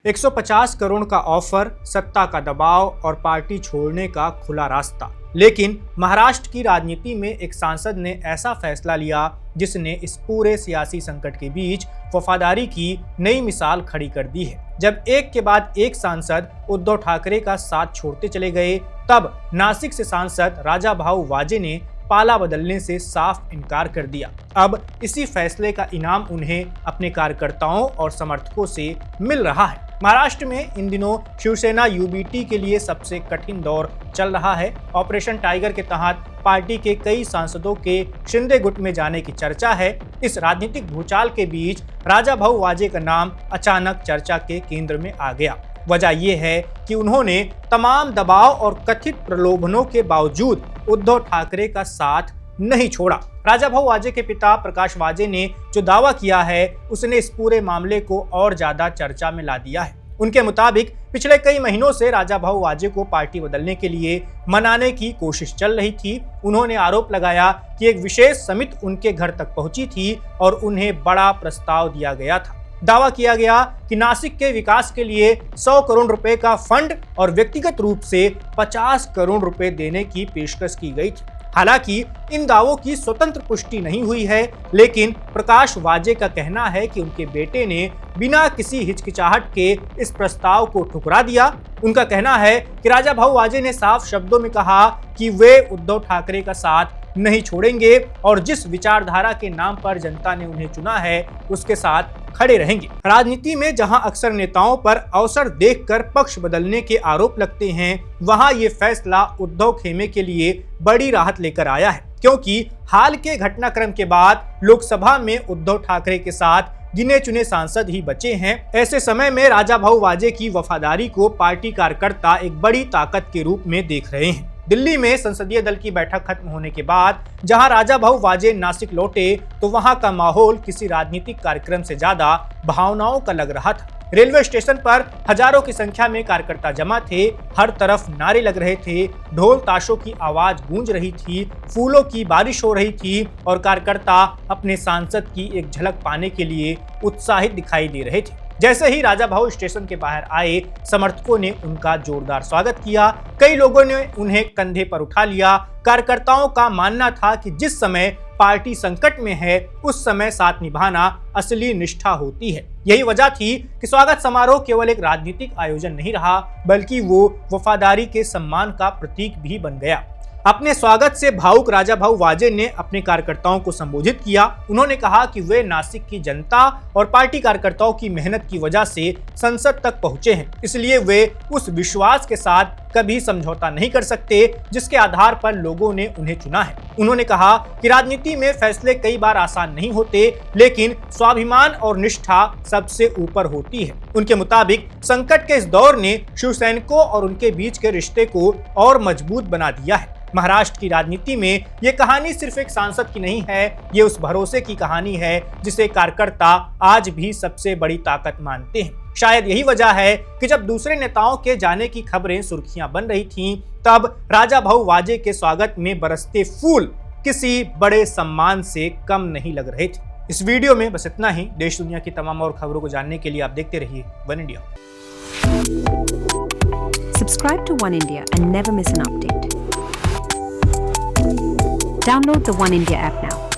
150 करोड़ का ऑफर, सत्ता का दबाव और पार्टी छोड़ने का खुला रास्ता। लेकिन महाराष्ट्र की राजनीति में एक सांसद ने ऐसा फैसला लिया जिसने इस पूरे सियासी संकट के बीच वफादारी की नई मिसाल खड़ी कर दी है। जब एक के बाद एक सांसद उद्धव ठाकरे का साथ छोड़ते चले गए, तब नासिक से सांसद राजाभाऊ वाजे ने पाला बदलने से साफ इनकार कर दिया। अब इसी फैसले का इनाम उन्हें अपने कार्यकर्ताओं और समर्थकों से मिल रहा है। महाराष्ट्र में इन दिनों शिवसेना यूबीटी के लिए सबसे कठिन दौर चल रहा है। ऑपरेशन टाइगर के तहत पार्टी के कई सांसदों के शिंदे गुट में जाने की चर्चा है। इस राजनीतिक भूचाल के बीच राजाभाऊ वाजे का नाम अचानक चर्चा के केंद्र में आ गया। वजह यह है कि उन्होंने तमाम दबाव और कथित प्रलोभनों के बावजूद उद्धव ठाकरे का साथ नहीं छोड़ा। राजाभाऊ वाजे के पिता प्रकाश वाजे ने जो दावा किया है, उसने इस पूरे मामले को और ज्यादा चर्चा में ला दिया है। उनके मुताबिक पिछले कई महीनों से राजाभाऊ वाजे को पार्टी बदलने के लिए मनाने की कोशिश चल रही थी। उन्होंने आरोप लगाया कि एक विशेष समिति उनके घर तक पहुंची थी और उन्हें बड़ा प्रस्ताव दिया गया था। दावा किया गया कि नासिक के विकास के लिए 100 करोड़ रुपए का फंड और व्यक्तिगत रूप से 50 करोड़ रुपए देने की पेशकश की गई थी। हालांकि इन दावों की स्वतंत्र पुष्टि नहीं हुई है, लेकिन प्रकाश वाजे का कहना है कि उनके बेटे ने बिना किसी हिचकिचाहट के इस प्रस्ताव को ठुकरा दिया। उनका कहना है कि राजाभाऊ वाजे ने साफ शब्दों में कहा कि वे उद्धव ठाकरे का साथ नहीं छोड़ेंगे और जिस विचारधारा के नाम पर जनता ने उन्हें चुना है, उसके साथ खड़े रहेंगे। राजनीति में जहां अक्सर नेताओं पर अवसर देखकर पक्ष बदलने के आरोप लगते हैं, वहां ये फैसला उद्धव खेमे के लिए बड़ी राहत लेकर आया है, क्योंकि हाल के घटनाक्रम के बाद लोकसभा में उद्धव ठाकरे के साथ गिने चुने सांसद ही बचे हैं। ऐसे समय में राजाभाऊ वाजे की वफादारी को पार्टी कार्यकर्ता एक बड़ी ताकत के रूप में देख रहे हैं। दिल्ली में संसदीय दल की बैठक खत्म होने के बाद जहां राजाभाऊ वाजे नासिक लौटे, तो वहां का माहौल किसी राजनीतिक कार्यक्रम से ज्यादा भावनाओं का लग रहा था। रेलवे स्टेशन पर हजारों की संख्या में कार्यकर्ता जमा थे। हर तरफ नारे लग रहे थे, ढोल ताशों की आवाज गूंज रही थी, फूलों की बारिश हो रही थी और कार्यकर्ता अपने सांसद की एक झलक पाने के लिए उत्साहित दिखाई दे रहे थे। जैसे ही राजाभाऊ स्टेशन के बाहर आए, समर्थकों ने उनका जोरदार स्वागत किया। कई लोगों ने उन्हें कंधे पर उठा लिया। कार्यकर्ताओं का मानना था कि जिस समय पार्टी संकट में है, उस समय साथ निभाना असली निष्ठा होती है। यही वजह थी कि स्वागत समारोह केवल एक राजनीतिक आयोजन नहीं रहा, बल्कि वो वफादारी के सम्मान का प्रतीक भी बन गया। अपने स्वागत से भावुक राजाभाऊ वाजे ने अपने कार्यकर्ताओं को संबोधित किया। उन्होंने कहा कि वे नासिक की जनता और पार्टी कार्यकर्ताओं की मेहनत की वजह से संसद तक पहुंचे हैं, इसलिए वे उस विश्वास के साथ कभी समझौता नहीं कर सकते जिसके आधार पर लोगों ने उन्हें चुना है। उन्होंने कहा कि राजनीति में फैसले कई बार आसान नहीं होते, लेकिन स्वाभिमान और निष्ठा सबसे ऊपर होती है। उनके मुताबिक संकट के इस दौर ने शिवसैनिकों और उनके बीच के रिश्ते को और मजबूत बना दिया है। महाराष्ट्र की राजनीति में ये कहानी सिर्फ एक सांसद की नहीं है, ये उस भरोसे की कहानी है जिसे कार्यकर्ता आज भी सबसे बड़ी ताकत मानते हैं। शायद यही वजह है कि जब दूसरे नेताओं के जाने की खबरें सुर्खियां बन रही थीं, तब राजाभाऊ वाजे के स्वागत में बरसते फूल किसी बड़े सम्मान से कम नहीं लग रहे थे। इस वीडियो में बस इतना ही। देश दुनिया की तमाम और खबरों को जानने के लिए आप देखते रहिए one India. Subscribe to One India and never miss an update. Download the One India app now.